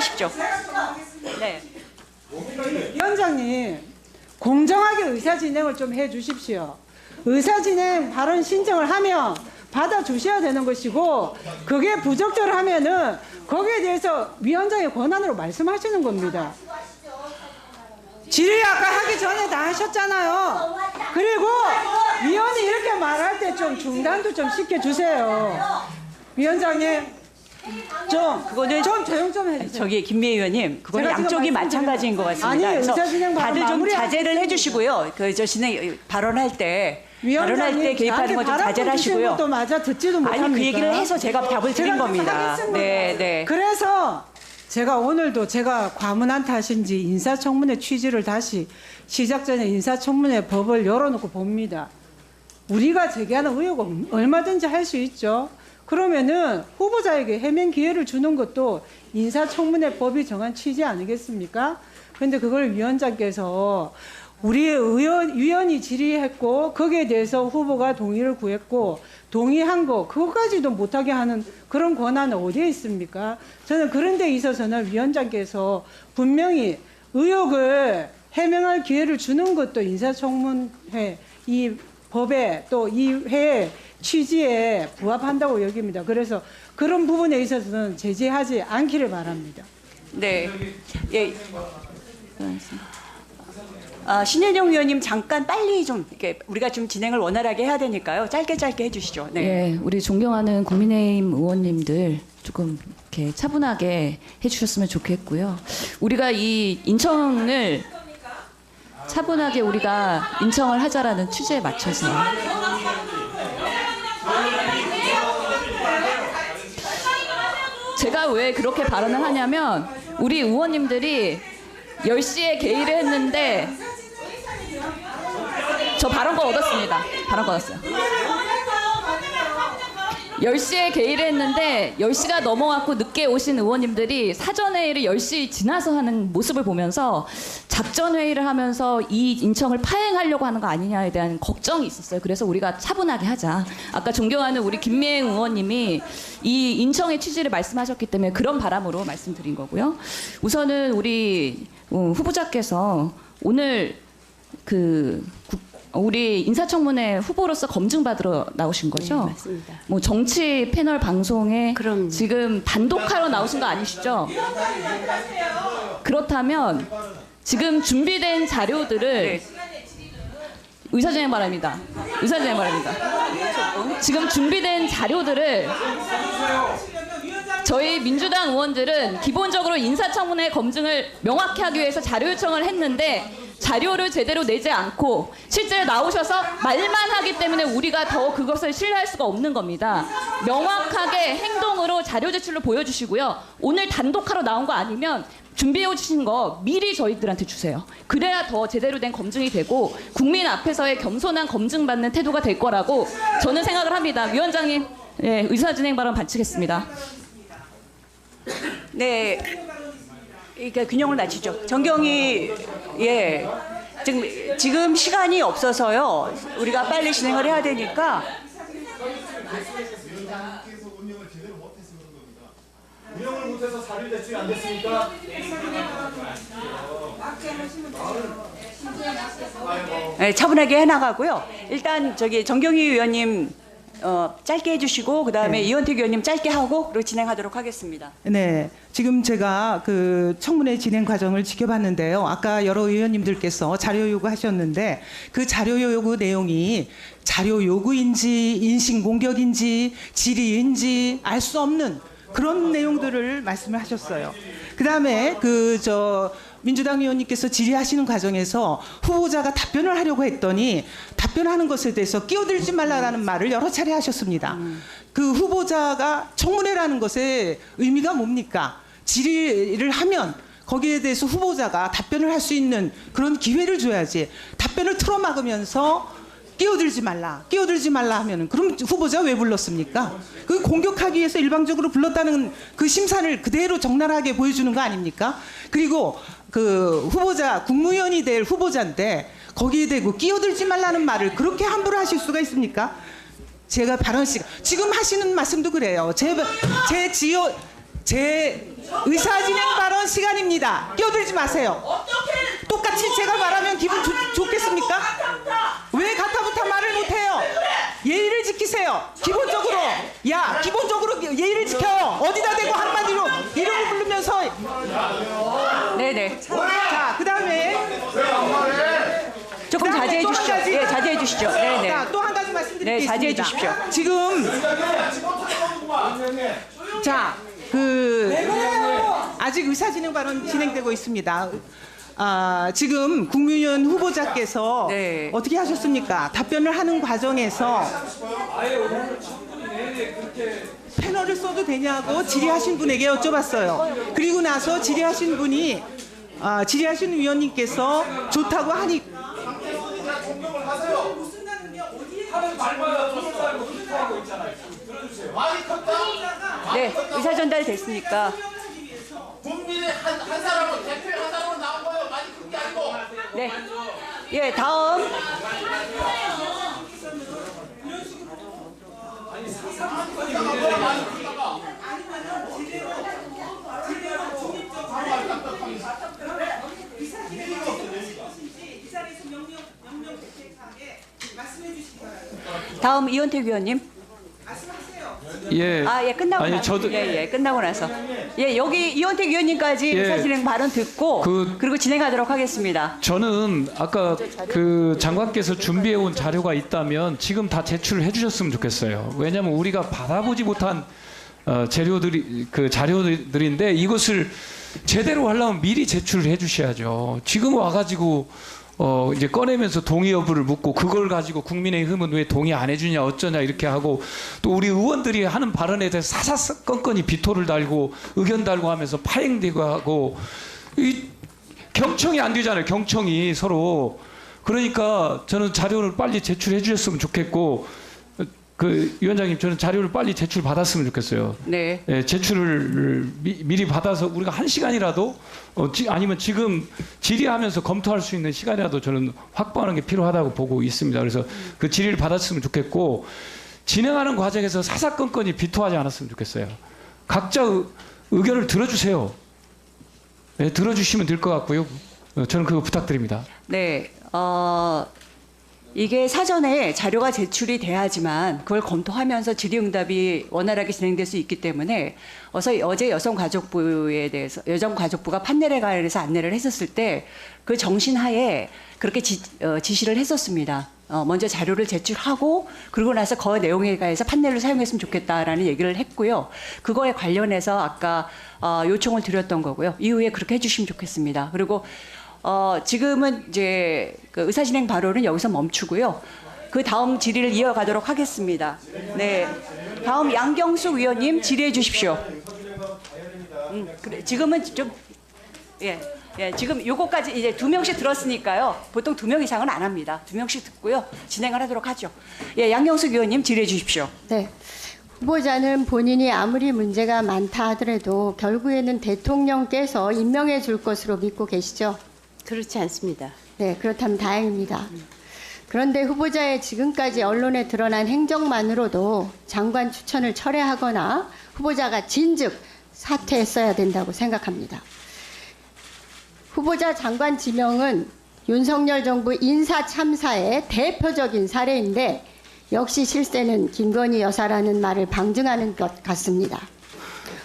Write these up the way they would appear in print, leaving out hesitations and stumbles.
진행하십시오. 네. 위원장님, 공정하게 의사 진행을 좀 해주십시오. 의사 진행 발언 신청을 하면 받아주셔야 되는 것이고, 그게 부적절하면은 거기에 대해서 위원장의 권한으로 말씀하시는 겁니다. 질의 아까 하기 전에 다 하셨잖아요. 그리고 위원이 이렇게 말할 때 좀 중단도 좀 시켜주세요. 위원장님, 그거는 좀 조용 좀 해주세요. 저기 김미애 의원님, 그거는 제가 지금 양쪽이 말씀드린 마찬가지인 것 같습니다. 아니, 그래서 의사진행 발언 다들 좀 마무리 자제를 해주시고요. 그 진행 발언할 때 위원장님, 개입하는 건 좀 자제를 하시고요. 것도 맞아 듣지도 못합니까? 아니 그 얘기를 해서 제가 답을 드린 겁니다. 하겠습니다. 네, 네. 그래서 제가 오늘도 제가 과문한 탓인지 인사청문회 취지를 다시 시작 전에 인사청문회 법을 열어놓고 봅니다. 우리가 제기하는 의혹은 얼마든지 할 수 있죠. 그러면은 후보자에게 해명 기회를 주는 것도 인사청문회 법이 정한 취지 아니겠습니까? 그런데 그걸 위원장께서 우리 위원이 질의했고 거기에 대해서 후보가 동의를 구했고 동의한 거 그것까지도 못하게 하는 그런 권한은 어디에 있습니까? 저는 그런 데 있어서는 위원장께서 분명히 의혹을 해명할 기회를 주는 것도 인사청문회 이 법에 또 이 회의 취지에 부합한다고 여깁니다. 그래서 그런 부분에 있어서는 제재하지 않기를 바랍니다. 네. 예. 신현영 위원님 잠깐 빨리 좀 이렇게 우리가 좀 진행을 원활하게 해야 되니까요. 짧게 해주시죠. 네. 예, 우리 존경하는 국민의힘 의원님들 조금 이렇게 차분하게 해주셨으면 좋겠고요. 우리가 이 인청을 차분하게 우리가 인청을 하자라는 취지에 맞춰서 제가 왜 그렇게 발언을 하냐면 우리 의원님들이 10시에 개의를 했는데 저 발언권 얻었습니다. 발언권 얻었어요. 10시에 개의를 했는데 10시가 넘어갔고 늦게 오신 의원님들이 사전회의를 10시 지나서 하는 모습을 보면서 작전회의를 하면서 이 인청을 파행하려고 하는 거 아니냐에 대한 걱정이 있었어요. 그래서 우리가 차분하게 하자. 아까 존경하는 우리 김미애 의원님이 이 인청의 취지를 말씀하셨기 때문에 그런 바람으로 말씀드린 거고요. 우선은 우리 후보자께서 오늘 우리 인사청문회 후보로서 검증받으러 나오신 거죠? 네, 맞습니다. 뭐 정치 패널 방송에 그럼. 지금 단독하러 나오신 거 아니시죠? 그렇다면 지금 준비된 자료들을 네. 의사진행 바랍니다. 의사진행 바랍니다. 지금 준비된 자료들을 저희 민주당 의원들은 기본적으로 인사청문회 검증을 명확히 하기 위해서 자료 요청을 했는데 자료를 제대로 내지 않고 실제로 나오셔서 말만 하기 때문에 우리가 더 그것을 신뢰할 수가 없는 겁니다. 명확하게 행동으로 자료 제출로 보여주시고요. 오늘 단독하러 나온 거 아니면 준비해 주신 거 미리 저희들한테 주세요. 그래야 더 제대로 된 검증이 되고 국민 앞에서의 겸손한 검증받는 태도가 될 거라고 저는 생각을 합니다. 위원장님, 네, 의사진행 발언 바치겠습니다. 네. 그러니까 균형을 맞추죠. 정경희, 예. 지금 시간이 없어서요. 우리가 빨리 진행을 해야 되니까. 운영을 못해서 4일 대출이 안 됐습니까? 네, 차분하게 해나가고요. 일단 저기 정경희 의원님 짧게 해주시고 그다음에 네. 이원택 의원님 짧게 하고 그리고 진행하도록 하겠습니다. 네, 지금 제가 그 청문회 진행 과정을 지켜봤는데요. 아까 여러 의원님들께서 자료 요구하셨는데 그 자료 요구 내용이 자료 요구인지 인신 공격인지 질의인지 알 수 없는 그런 내용들을 말씀을 하셨어요. 그다음에 민주당 의원님께서 질의하시는 과정에서 후보자가 답변을 하려고 했더니 답변하는 것에 대해서 끼어들지 말라라는 말을 여러 차례 하셨습니다. 그 후보자가 청문회라는 것의 의미가 뭡니까? 질의를 하면 거기에 대해서 후보자가 답변을 할 수 있는 그런 기회를 줘야지 답변을 틀어막으면서 끼어들지 말라 하면은 그럼 후보자 왜 불렀습니까? 그 공격하기 위해서 일방적으로 불렀다는 그 심산을 그대로 적나라하게 보여주는 거 아닙니까? 그리고 그 후보자 국무위원이 될 후보자인데 거기에 대고 끼어들지 말라는 말을 그렇게 함부로 하실 수가 있습니까? 제가 지금 하시는 말씀도 그래요. 제 의사진행 발언 중요한 시간입니다. 끼어들지 마세요. 똑같이 제가 말하면 기분 좋겠습니까? 왜 가타부타 말을 못해요? 예의를 지키세요. 기본적으로. 야, 기본적으로 예의를 지켜요. 어디다 대고 한마디로 이름을 부르면서. 네네. 자, 그다음에 조금 자제해 또 한 주시죠. 가지. 예, 자제해 주시죠. 네네. 자, 또 한 가지 말씀드리겠습니다. 네, 자제해 주십시오. 지금 자, 아직 의사진행 발언 진행되고 있습니다. 지금 국무위원 후보자께서 네. 어떻게 하셨습니까? 답변을 하는 과정에서 패널을 써도 되냐고 질의하신 분에게 여쭤봤어요. 그리고 나서 질의하신 분이 질의하신 위원님께서 좋다고 하니 공격을 하세요. 하는 말마다 도둑사고 비토하고 있잖아요. 들어주세요. 많이 컸다. 네, 의사 전달 됐으니까. 국민의 한 사람은 대표의 한 사람은 나온 거예요. 많이 큰 게 아니고. 네. 예, 다음. 다음 이원택 위원님. 예. 예, 끝나고 아니, 나서. 저도- 예, 끝나고 나서. 예, 여기 이원택 위원님까지 예. 의사진행 발언 듣고 그리고 진행하도록 하겠습니다. 저는 아까 그 장관께서 준비해온 자료가 있다면 지금 다 제출을 해주셨으면 좋겠어요. 왜냐하면 우리가 받아보지 못한 자료들인데 이것을 제대로 하려면 미리 제출을 해주셔야죠. 지금 와가지고 이제 꺼내면서 동의 여부를 묻고 그걸 가지고 국민의힘은 왜 동의 안 해주냐 어쩌냐 이렇게 하고 또 우리 의원들이 하는 발언에 대해서 사사건건이 비토를 달고 의견 달고 하면서 파행되고 하고 이 경청이 안 되잖아요. 경청이 서로. 그러니까 저는 자료를 빨리 제출해 주셨으면 좋겠고 그 위원장님 저는 자료를 빨리 제출 받았으면 좋겠어요. 네. 예, 제출을 미리 받아서 우리가 1시간이라도 아니면 지금 질의하면서 검토할 수 있는 시간이라도 저는 확보하는 게 필요하다고 보고 있습니다. 그래서 그 질의를 받았으면 좋겠고 진행하는 과정에서 사사건건이 비토하지 않았으면 좋겠어요. 각자 의견을 들어주세요. 네, 들어주시면 될 것 같고요. 저는 그거 부탁드립니다. 네. 이게 사전에 자료가 제출이 돼야지만 그걸 검토하면서 질의응답이 원활하게 진행될 수 있기 때문에 어제 여성가족부가 판넬에 관해서 안내를 했었을 때 그 정신하에 그렇게 지시를 했었습니다. 먼저 자료를 제출하고 그러고 나서 그 내용에 관해서 판넬을 사용했으면 좋겠다라는 얘기를 했고요. 그거에 관련해서 아까 요청을 드렸던 거고요. 이후에 그렇게 해주시면 좋겠습니다. 그리고 지금은 이제 그 의사진행 발언은 여기서 멈추고요. 그 다음 질의를 이어가도록 하겠습니다. 네, 다음 양경숙 위원님 질의해 주십시오. 그래, 지금은 좀 지금 요거까지 이제 2명씩 들었으니까요. 보통 2명 이상은 안 합니다. 2명씩 듣고요. 진행을 하도록 하죠. 예, 양경숙 위원님 질의해 주십시오. 네. 후보자는 본인이 아무리 문제가 많다 하더라도 결국에는 대통령께서 임명해 줄 것으로 믿고 계시죠? 그렇지 않습니다. 네, 그렇다면 다행입니다. 그런데 후보자의 지금까지 언론에 드러난 행적만으로도 장관 추천을 철회하거나 후보자가 진즉 사퇴했어야 된다고 생각합니다. 후보자 장관 지명은 윤석열 정부 인사 참사의 대표적인 사례인데 역시 실세는 김건희 여사라는 말을 방증하는 것 같습니다.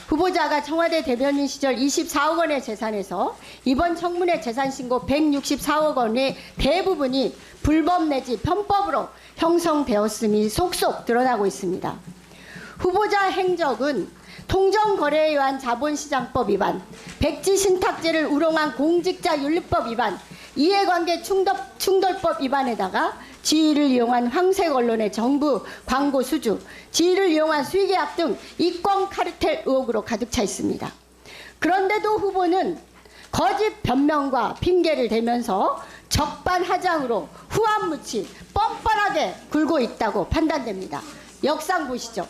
후보자가 청와대 대변인 시절 24억 원의 재산에서 이번 청문회 재산 신고 164억 원의 대부분이 불법 내지 편법으로 형성되었음이 속속 드러나고 있습니다. 후보자 행적은 통정거래에 의한 자본시장법 위반, 백지신탁제를 우롱한 공직자윤리법 위반, 이해관계 충돌법 위반에다가 지위를 이용한 황색 언론의 정부 광고 수주, 지위를 이용한 수의계약 등 이권 카르텔 의혹으로 가득 차 있습니다. 그런데도 후보는 거짓 변명과 핑계를 대면서 적반하장으로 후안무치 뻔뻔하게 굴고 있다고 판단됩니다. 역상 보시죠.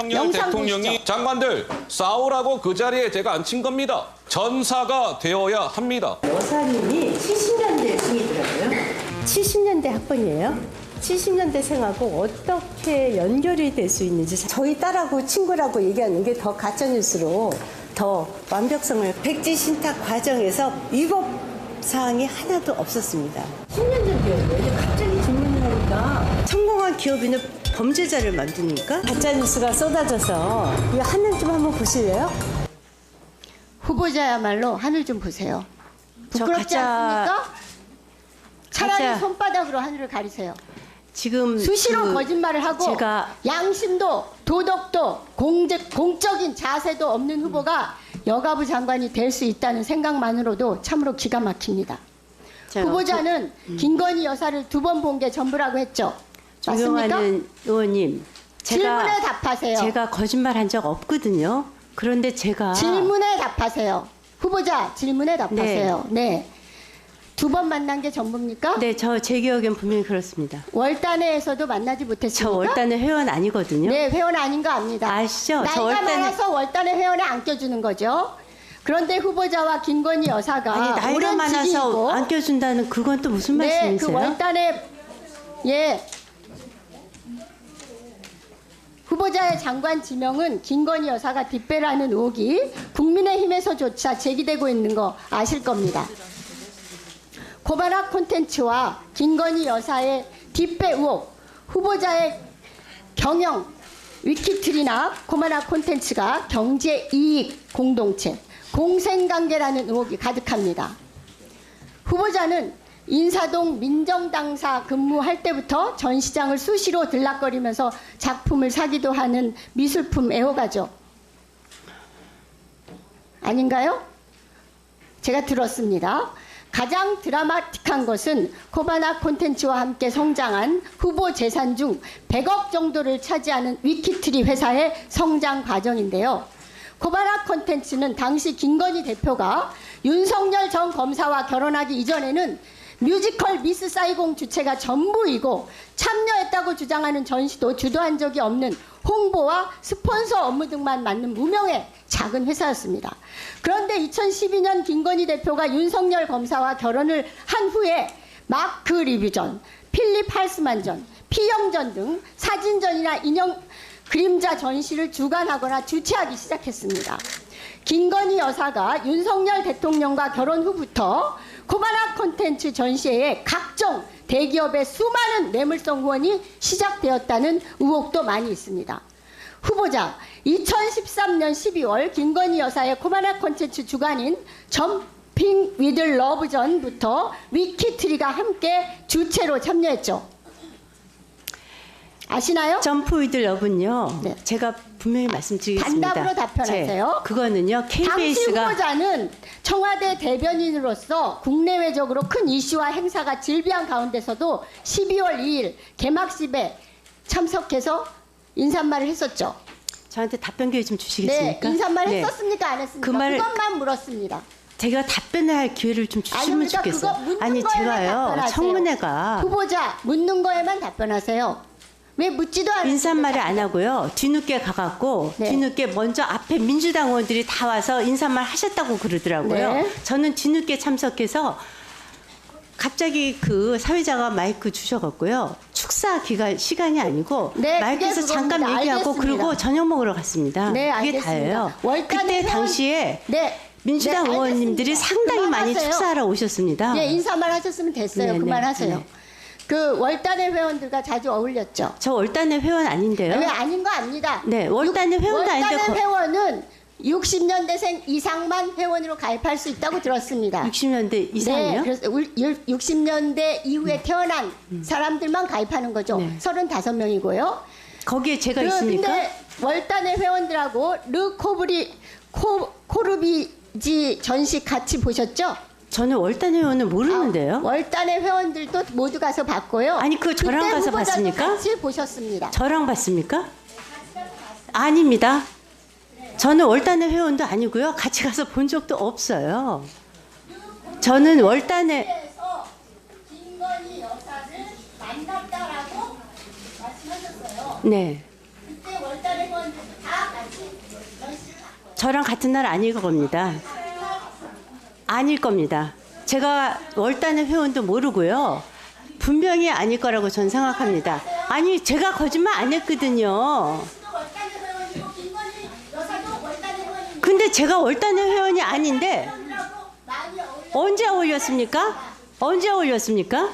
영상 대통령이 보시죠. 장관들 싸우라고 그 자리에 제가 앉힌 겁니다. 전사가 되어야 합니다. 여사님이 70년대 생이더라고요. 70년대 학번이에요. 70년대생하고 어떻게 연결이 될 수 있는지 저희 딸하고 친구라고 얘기하는 게 더 가짜뉴스로 더 더 완벽성을 백지 신탁 과정에서 위법 사항이 하나도 없었습니다. 10년 전 기업이에요. 이제 갑자기 질문을 하니까 성공한 기업인은 범죄자를 만드니까 가짜 뉴스가 쏟아져서 이 하늘 좀 한번 보실래요? 후보자야말로 하늘 좀 보세요. 부끄럽지 않습니까? 차라리 가짜. 손바닥으로 하늘을 가리세요. 지금 수시로 거짓말을 하고 제가 양심도 도덕도 공적인 자세도 없는 후보가 여가부 장관이 될 수 있다는 생각만으로도 참으로 기가 막힙니다. 후보자는 김건희 여사를 2번 본 게 전부라고 했죠. 맞습니까? 존경하는 의원님, 질문에 답하세요. 제가 거짓말한 적 없거든요. 그런데 제가 질문에 답하세요. 후보자 질문에 답하세요. 네. 2번 만난 게 전부입니까? 네, 제 기억엔 분명히 그렇습니다. 월단회에서도 만나지 못했습니까? 저 월단회 회원 아니거든요. 네, 회원 아닌 거 압니다. 아시죠? 저 나이가 많아서 월단회 회원에 안 껴주는 거죠. 그런데 후보자와 김건희 여사가 아니, 나이가 오랜 많아서 지기이고 안 껴준다는 그건 또 무슨 네, 말씀이세요? 그 월단회 후보자의 장관 지명은 김건희 여사가 뒷배라는 의혹이 국민의힘에서조차 제기되고 있는 거 아실 겁니다. 고발학 콘텐츠와 김건희 여사의 뒷배 의혹, 후보자의 경영, 위키트리나 고발학 콘텐츠가 경제 이익 공동체, 공생관계라는 의혹이 가득합니다. 후보자는 인사동 민정당사 근무할 때부터 전 시장을 수시로 들락거리면서 작품을 사기도 하는 미술품 애호가죠. 아닌가요? 제가 들었습니다. 가장 드라마틱한 것은 코바나 콘텐츠와 함께 성장한 후보 재산 중 100억 정도를 차지하는 위키트리 회사의 성장 과정인데요. 코바나 콘텐츠는 당시 김건희 대표가 윤석열 전 검사와 결혼하기 이전에는 뮤지컬 미스 사이공 주체가 전부이고 참여했다고 주장하는 전시도 주도한 적이 없는 홍보와 스폰서 업무 등만 맡는 무명의 작은 회사였습니다. 그런데 2012년 김건희 대표가 윤석열 검사와 결혼을 한 후에 마크 리뷰전, 필립 할스만전, 피영전 등 사진전이나 인형 그림자 전시를 주관하거나 주최하기 시작했습니다. 김건희 여사가 윤석열 대통령과 결혼 후부터 코바나 콘텐츠 전시회에 각종 대기업의 수많은 뇌물성 후원이 시작되었다는 의혹도 많이 있습니다. 후보자 2013년 12월 김건희 여사의 코바나 콘텐츠 주관인 점핑 위드 러브전부터 위키트리가 함께 주최로 참여했죠. 아시나요? 점프 위드 러브는요. 네. 제가 분명히 말씀드리겠습니다. 단답으로 답변하세요. 그거는요. 당시 KBS가 후보자는 청와대 대변인으로서 국내외적으로 큰 이슈와 행사가 질비한 가운데서도 12월 2일 개막식에 참석해서 인사말을 했었죠. 저한테 답변 기회 좀 주시겠습니까? 네, 인사말 네. 했었습니까? 안 했습니까? 그 말을- 그것만 물었습니다. 제가 답변을 할 기회를 좀 주시면 아닙니다. 좋겠어요. 그거 묻는 아니 거에만 제가요. 답변하세요. 청문회가 후보자 묻는 거에만 답변하세요. 왜 묻지도 않았어요? 인사말을 안 하고요. 뒤늦게 가갖고 네. 뒤늦게 먼저 앞에 민주당 의원들이 다 와서 인사말 하셨다고 그러더라고요. 네. 저는 뒤늦게 참석해서 갑자기 그 사회자가 마이크 주셔갖고요. 축사 기간 시간이 아니고 네, 마이크에서 그게 잠깐 그겁니다. 얘기하고 알겠습니다. 그리고 저녁 먹으러 갔습니다. 네, 그게 알겠습니다. 다예요. 월간의 그때 회원- 당시에 네. 민주당 네, 의원님들이 알겠습니다. 상당히 많이 그만하세요. 축사하러 오셨습니다. 예, 인사말 하셨으면 됐어요. 네, 그만하세요. 네. 그 월단의 회원들과 자주 어울렸죠. 저 월단의 회원 아닌데요. 왜 아닌 거 압니다. 네, 월단의 회원도 아닌데 월단의 회원은 60년대생 이상만 회원으로 가입할 수 있다고 들었습니다. 60년대 이상이요? 네, 그래서 60년대 이후에 태어난 사람들만 가입하는 거죠. 네. 35명이고요. 거기에 제가 있습니까? 근데 월단의 회원들하고 코르비지 전시 같이 보셨죠? 저는 월단 회원은 모르는데요. 월단의 회원들도 모두 가서 봤고요. 아니, 그거 저랑 그때 가서 후보자도 봤습니까? 같이 보셨습니다. 저랑 봤습니까? 아닙니다. 저는 월단의 회원도 아니고요. 같이 가서 본 적도 없어요. 저는 월단의 그래서 김건희 여사를 만났다라고 말씀하셨어요. 네, 그때 월단의 회원들 다 같이 전시를 봤고요. 저랑 같은 날 아닐 겁니다. 아닐 겁니다. 제가 월단의 회원도 모르고요. 분명히 아닐 거라고 전 생각합니다. 아니, 제가 거짓말 안 했거든요. 월단의 회원이고 김건희 여사도 월단의 회원입니다. 근데 근데 제가 월단의 회원이 아닌데 언제 어울렸습니까? 언제 어울렸습니까?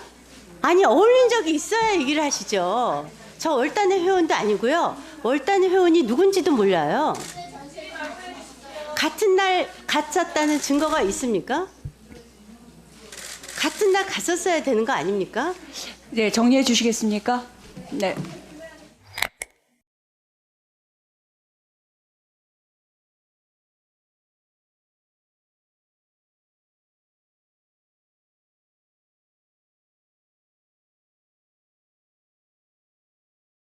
아니 어울린 적이 있어야 얘기를 하시죠. 저 월단의 회원도 아니고요. 월단의 회원이 누군지도 몰라요. 같은 날 갔었다는 증거가 있습니까? 같은 날 갔었어야 되는 거 아닙니까? 네, 정리해 주시겠습니까? 네.